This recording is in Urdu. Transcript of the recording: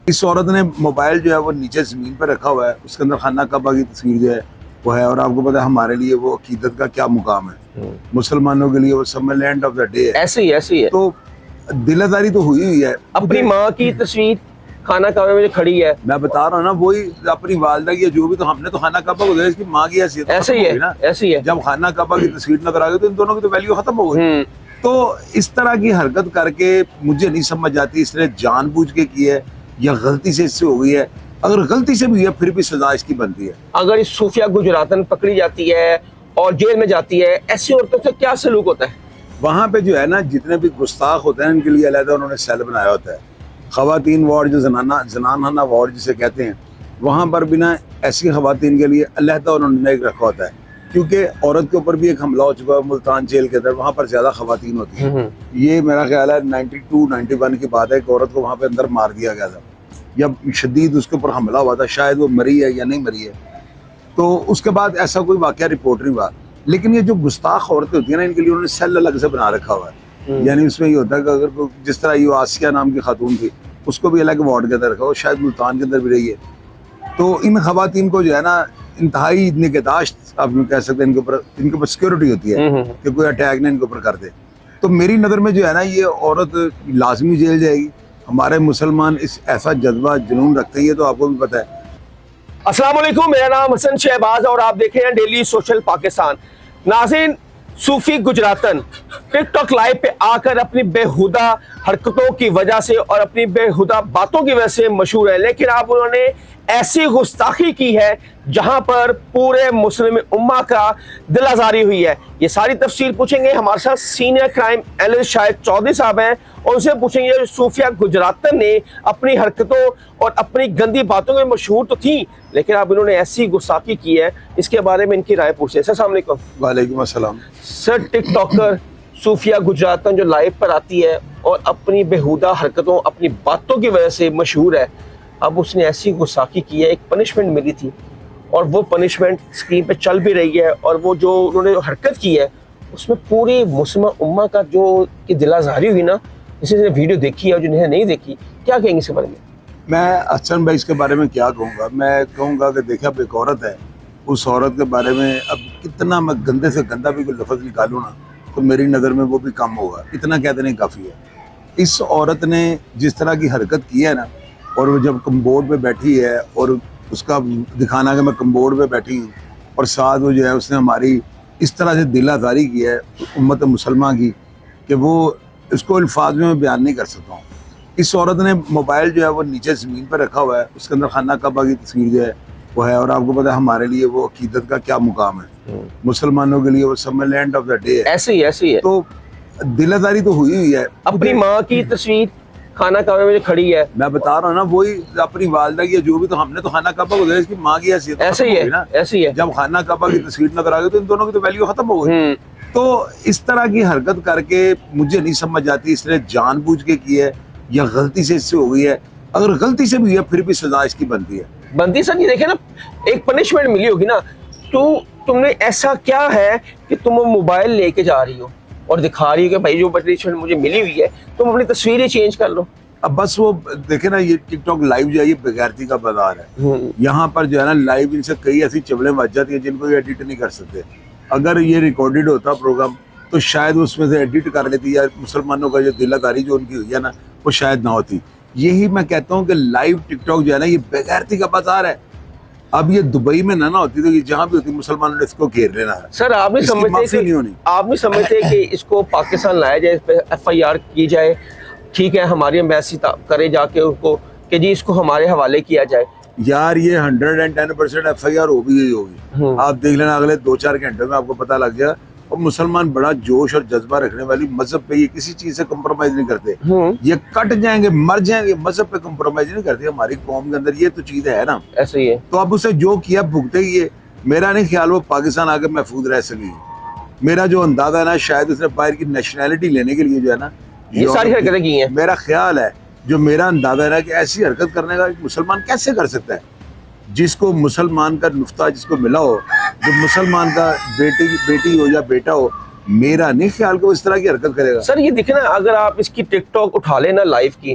اس عورت نے موبائل جو ہے وہ نیچے زمین پر رکھا ہوا ہے، اس کے اندر خانہ کعبہ کی تصویر جو ہے وہ ہے، اور آپ کو پتا ہے ہمارے لیے وہ عقیدت کا کیا مقام ہے، مسلمانوں کے لیے وہ سمر لینڈ آف دا ڈے ہے۔ ایسے ہی ہے۔ تو دل آزاری تو ہوئی ہے۔ اپنی ماں کی تصویر خانہ کعبے میں جو کھڑی ہے، میں بتا رہا ہوں نا، وہی اپنی والدہ کی جو بھی، تو ہم نے تو خانہ کعبہ کو دیا، اس کی ماں کی حیثیت ایسے ہی ہے، ایسے ہی ہے۔ جب خانہ کعبہ کی تصویر نظر آ گئی تو ان دونوں کی تو ویلیو ختم ہو گئی۔ تو اس طرح کی حرکت کر کے مجھے نہیں سمجھ آتی اس نے جان بوجھ کے کی ہے یا غلطی سے اس سے ہو گئی ہے۔ اگر غلطی سے بھی ہے پھر بھی سزا اس کی بنتی ہے۔ اگر اس صوفیہ گجراتن پکڑی جاتی ہے اور جیل میں جاتی ہے، ایسی عورتوں سے کیا سلوک ہوتا ہے؟ وہاں پہ جو ہے نا، جتنے بھی گستاخ ہوتے ہیں ان کے لیے علیحدہ انہوں نے سیل بنایا ہوتا ہے۔ خواتین وارڈ جو زنانہ وارڈ جسے کہتے ہیں، وہاں پر بھی نا ایسی خواتین کے لیے علیحدہ انہوں نے ایک رکھا ہوتا ہے، کیونکہ عورت کے اوپر بھی ایک حملہ ہو چکا ہے ملتان جیل کے اندر، وہاں پر زیادہ خواتین ہوتی ہیں۔ یہ میرا خیال ہے 92-91 کی بات ہے کہ عورت کو وہاں پہ اندر مار دیا گیا تھا، یا شدید اس کے اوپر حملہ ہوا تھا، شاید وہ مری ہے یا نہیں مری ہے۔ تو اس کے بعد ایسا کوئی واقعہ رپورٹ نہیں ہوا۔ لیکن یہ جو گستاخ عورتیں ہوتی ہیں نا، ان کے لیے انہوں نے سیل الگ سے بنا رکھا ہوا ہے۔ یعنی اس میں یہ ہوتا ہے کہ اگر جس طرح یہ آسیہ نام کی خاتون تھی، اس کو بھی الگ وارڈ کے اندر رکھا ہوا، شاید ملتان کے اندر بھی رہی ہے۔ تو ان خواتین کو جو ہے نا انتہائی نگہداشت آپ یوں کہہ سکتے ہیں، ان کے اوپر سیکورٹی ہوتی ہے کہ کوئی اٹیک نہ ان کے اوپر کر دے۔ تو میری نظر میں جو ہے نا، یہ عورت لازمی جیل جائے گی۔ ہمارے مسلمان اس ایسا جذبہ جنون رکھتے ہیں، یہ تو آپ کو بھی پتہ ہے۔ السلام علیکم، میرا نام حسن شہباز اور آپ دیکھ رہے ہیں ڈیلی سوشل پاکستان۔ ناظرین، صوفی گجراتن ٹک ٹاک لائیو پہ آ کر اپنی بےہودہ حرکتوں کی وجہ سے اور اپنی بےہودہ باتوں کی وجہ سے مشہور ہے، لیکن اب انہوں نے ایسی گستاخی کی ہے جہاں پر پورے مسلم امہ کا دل آزاری ہوئی ہے۔ یہ ساری تفصیل پوچھیں گے، ہمارے ساتھ سینئر کرائم اینالسٹ شاہد چودھری صاحب ہیں، اور ان سے پوچھیں گے صوفیہ گجراتن نے اپنی حرکتوں اور اپنی گندی باتوں میں مشہور تو تھیں، لیکن اب انہوں نے ایسی گستاخی کی ہے، اس کے بارے میں ان کی رائے پوچھیں۔ سر السلام علیکم۔ وعلیکم السلام۔ سر، ٹک ٹاکر صوفیہ گجراتن جو لائیو پر آتی ہے اور اپنی بےہودہ حرکتوں، اپنی باتوں کی وجہ سے مشہور ہے، اب اس نے ایسی گستاخی کی ہے، ایک پنشمنٹ ملی تھی اور وہ پنشمنٹ اسکرین پہ چل بھی رہی ہے، اور وہ جو انہوں نے حرکت کی ہے اس میں پوری مسلمہ امہ کا جو دل آزاری ہوئی نا، جسے نے ویڈیو دیکھی ہے اور جنہیں نہیں دیکھی، کیا کہیں گے اس کے بارے میں؟ میں حسن بھائی اس کے بارے میں کیا کہوں گا؟ میں کہوں گا کہ دیکھیں، اب ایک عورت ہے، اس عورت کے بارے میں اب کتنا میں گندے سے گندہ بھی کوئی لفظ نکالوں نا تو میری نظر میں وہ بھی کم ہوگا، اتنا کہتے نہیں کافی ہے۔ اس عورت نے جس طرح کی حرکت کی ہے نا، اور وہ جب کمبورڈ پہ بیٹھی ہے اور اس کا دکھانا کہ میں کمبورڈ پہ بیٹھی ہوں، اور ساتھ وہ جو ہے اس نے ہماری اس طرح سے دل آزاری کی ہے امت مسلمہ کی کہ وہ اس کو الفاظ میں بیان نہیں کر سکتا ہوں۔ اس عورت نے موبائل جو ہے وہ نیچے زمین پر رکھا ہوا ہے، اس کے اندر خانہ کعبہ کی تصویر جو ہے وہ ہے، اور آپ کو پتا ہے ہمارے لیے وہ عقیدت کا کیا مقام ہے، مسلمانوں کے لیے وہ سمر لینڈ آف دا ڈے ہے۔ ایسے ہی ہے۔ تو دل آزاری تو ہوئی ہے۔ اپنی ماں کی تصویر خانہ کعبے میں جو کھڑی ہے، میں بتا رہا ہوں نا، وہی اپنی والدہ کی جو بھی، تو ہم نے تو خانہ کعبہ کو دیا، اس کی ماں کی حیثیت ایسے ہی ہے۔ جب خانہ کعبہ کی تصویر نظر آ گئی تو ان دونوں کی تو ویلیو ختم ہو گئی۔ تو اس طرح کی حرکت کر کے مجھے نہیں سمجھ آتی اس نے جان بوجھ کے کی ہے یا غلطی سے اس سے ہو گئی ہے۔ اگر غلطی سے بھی ہے پھر بھی سزا اس کی بنتی ہے۔ سر یہ دیکھیں نا، ایک پنشمنٹ ملی ہوگی نا، تو تم نے ایسا کیا ہے کہ تم موبائل لے کے جا رہی ہو اور دکھا رہی ہو کہ بھائی جو پنشمنٹ مجھے ملی ہوئی ہے، تم اپنی تصویریں چینج کر لو۔ اب بس وہ دیکھیں نا، یہ ٹک ٹاک لائیو جو ہے یہ بغیرتی کا بازار ہے۔ یہاں پر جو ہے نا لائیو ان سے کئی ایسی چبلیں بچ جاتی ہیں جن کو یہ ایڈٹ نہیں کر سکتے۔ اگر یہ ریکارڈڈ ہوتا پروگرام تو شاید اس میں سے ایڈٹ کر لیتی، یا مسلمانوں کا جو دل آزاری جو ان کی ہوئی ہے نا وہ شاید نہ ہوتی۔ یہی میں کہتا ہوں کہ لائیو ٹک ٹاک جو ہے نا یہ بغیرتی کا بازار ہے۔ اب یہ دبئی میں نہ ہوتی تو یہ جہاں بھی ہوتی مسلمانوں نے اس کو گھیر لینا ہے۔ سر، آپ نہیں سمجھتے کہ اس کو پاکستان لایا جائے، اس پہ FIR کی جائے؟ ٹھیک ہے، ہماری ایمبیسی کرے جا کے ان کو کہ جی اس کو ہمارے حوالے کیا جائے۔ یار یہ 110% FIR ہو بھی گئی ہوگی، آپ دیکھ لینا اگلے 2-4 گھنٹوں میں آپ کو پتہ لگ جائے۔ اور مسلمان بڑا جوش اور جذبہ رکھنے والی مذہب پہ یہ کسی چیز سے کمپرومائز نہیں کرتے، یہ کٹ جائیں گے مر جائیں گے، مذہب پہ کمپرومائز نہیں کرتے۔ ہماری قوم کے اندر یہ تو چیز ہے نا، ایسے ہی ہے۔ تو اب اسے جو کیا بھگتے ہی ہے۔ میرا نہیں خیال وہ پاکستان آگے محفوظ رہ سکے۔ میرا جو اندازہ ہے نا، شاید اس نے باہر کی نیشنلٹی لینے کے لیے جو ہے نا یہ ساری حرکتیں کی ہیں۔ میرا خیال ہے، جو میرا اندازہ ہے نا، کہ ایسی حرکت کرنے کا ایک مسلمان کیسے کر سکتا ہے؟ جس کو مسلمان کا نفتہ جس کو ملا ہو، جو مسلمان کا بیٹی ہو یا بیٹا ہو، میرا نہیں خیال کہ وہ اس طرح کی حرکت کرے گا۔ سر یہ دیکھیں نا، اگر آپ اس کی ٹک ٹاک اٹھا لینا لائیو کی،